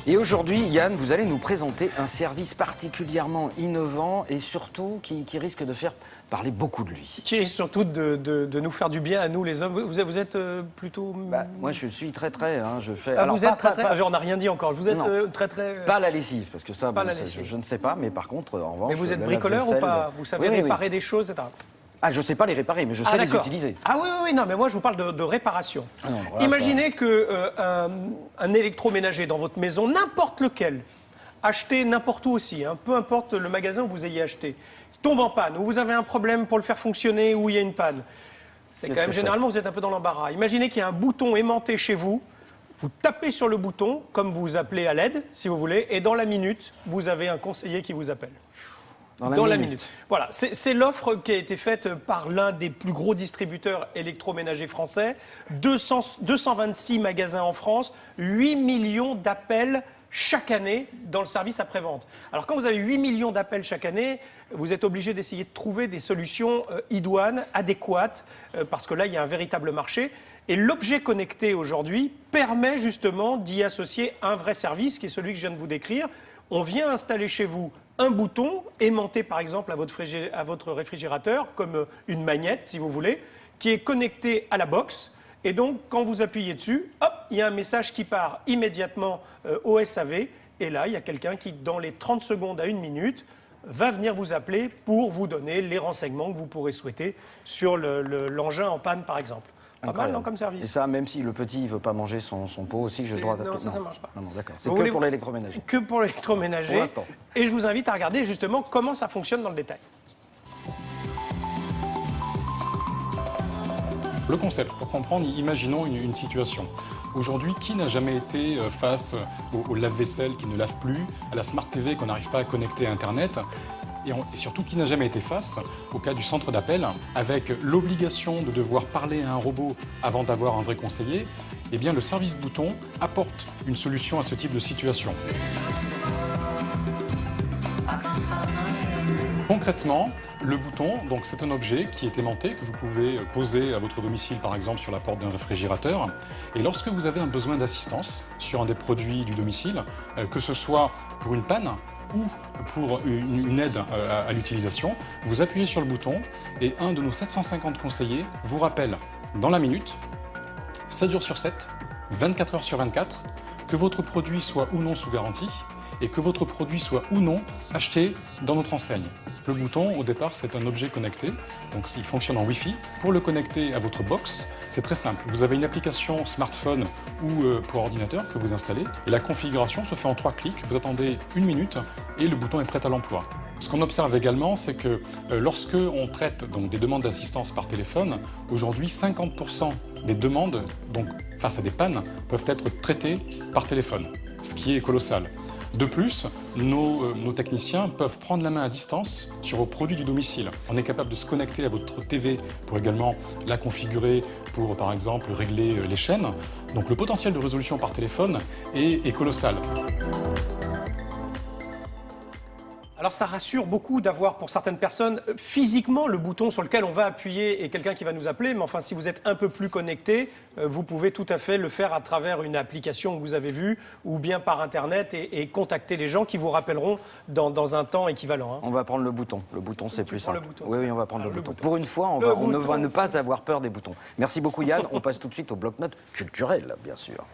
Et aujourd'hui, Yann, vous allez nous présenter un service particulièrement innovant et surtout qui risque de faire parler beaucoup de lui. Qui est surtout de nous faire du bien à nous les hommes. Vous êtes plutôt... Moi je suis très, je fais... Ah, alors, vous êtes très... On n'a rien dit encore. Vous êtes très... Pas la lessive, parce que ça, je ne sais pas, mais par contre, en revanche... Mais vous êtes bricoleur ou pas? Vous savez réparer des choses, etc. Ah, je ne sais pas les réparer, mais je sais les utiliser. Ah oui, non, mais moi je vous parle de réparation. Ah non, voilà, imaginez qu'un électroménager dans votre maison, n'importe lequel, acheté n'importe où aussi, hein, peu importe le magasin où vous ayez acheté, tombe en panne, ou vous avez un problème pour le faire fonctionner, ou il y a une panne. C'est quand même généralement, vous êtes un peu dans l'embarras. Imaginez qu'il y a un bouton aimanté chez vous, vous tapez sur le bouton, comme vous appelez à l'aide, si vous voulez, et dans la minute, vous avez un conseiller qui vous appelle. Dans la minute. Voilà, c'est l'offre qui a été faite par l'un des plus gros distributeurs électroménagers français. 226 magasins en France, 8 millions d'appels chaque année dans le service après-vente. Alors quand vous avez 8 millions d'appels chaque année, vous êtes obligé d'essayer de trouver des solutions idoines, adéquates, parce que là, il y a un véritable marché. Et l'objet connecté aujourd'hui permet justement d'y associer un vrai service, qui est celui que je viens de vous décrire. On vient installer chez vous un bouton aimanté par exemple à votre réfrigérateur, comme une magnette si vous voulez, qui est connecté à la box. Et donc quand vous appuyez dessus, hop, il y a un message qui part immédiatement au SAV. Et là, il y a quelqu'un qui, dans les 30 secondes à 1 minute, va venir vous appeler pour vous donner les renseignements que vous pourrez souhaiter sur l'engin en panne par exemple. Pas mal, non, comme service. Et ça, même si le petit ne veut pas manger son pot aussi, j'ai le droit d'appeler. Non, ça ne marche pas. Non, d'accord. C'est que pour l'électroménager. Que pour l'électroménager. Pour l'instant. Et je vous invite à regarder justement comment ça fonctionne dans le détail. Le concept, pour comprendre, imaginons une situation. Aujourd'hui, qui n'a jamais été face au lave-vaisselle qui ne lave plus, à la Smart TV qu'on n'arrive pas à connecter à Internet ? Et surtout, qui n'a jamais été face au cas du centre d'appel, avec l'obligation de devoir parler à un robot avant d'avoir un vrai conseiller, eh bien le service bouton apporte une solution à ce type de situation. Concrètement, le bouton, c'est un objet qui est aimanté, que vous pouvez poser à votre domicile, par exemple, sur la porte d'un réfrigérateur. Et lorsque vous avez un besoin d'assistance sur un des produits du domicile, que ce soit pour une panne, ou pour une aide à l'utilisation, vous appuyez sur le bouton et un de nos 750 conseillers vous rappelle dans la minute, 7 jours sur 7, 24 heures sur 24, que votre produit soit ou non sous garantie et que votre produit soit ou non acheté dans notre enseigne. Le bouton, au départ, c'est un objet connecté, donc il fonctionne en Wi-Fi. Pour le connecter à votre box, c'est très simple. Vous avez une application smartphone ou pour ordinateur que vous installez, et la configuration se fait en 3 clics. Vous attendez 1 minute et le bouton est prêt à l'emploi. Ce qu'on observe également, c'est que lorsque on traite des demandes d'assistance par téléphone, aujourd'hui 50% des demandes, face à des pannes, peuvent être traitées par téléphone, ce qui est colossal. De plus, nos techniciens peuvent prendre la main à distance sur vos produits du domicile. On est capable de se connecter à votre TV pour également la configurer pour, par exemple, régler les chaînes. Donc le potentiel de résolution par téléphone est colossal. Alors ça rassure beaucoup d'avoir pour certaines personnes physiquement le bouton sur lequel on va appuyer et quelqu'un qui va nous appeler. Mais enfin, si vous êtes un peu plus connecté, vous pouvez tout à fait le faire à travers une application que vous avez vue ou bien par Internet et contacter les gens qui vous rappelleront dans un temps équivalent. Hein. On va prendre le bouton. Le bouton, c'est plus simple. Oui, on va prendre le bouton. Pour une fois, on va ne pas avoir peur des boutons. Merci beaucoup, Yann. On passe tout de suite au bloc-notes culturel, bien sûr.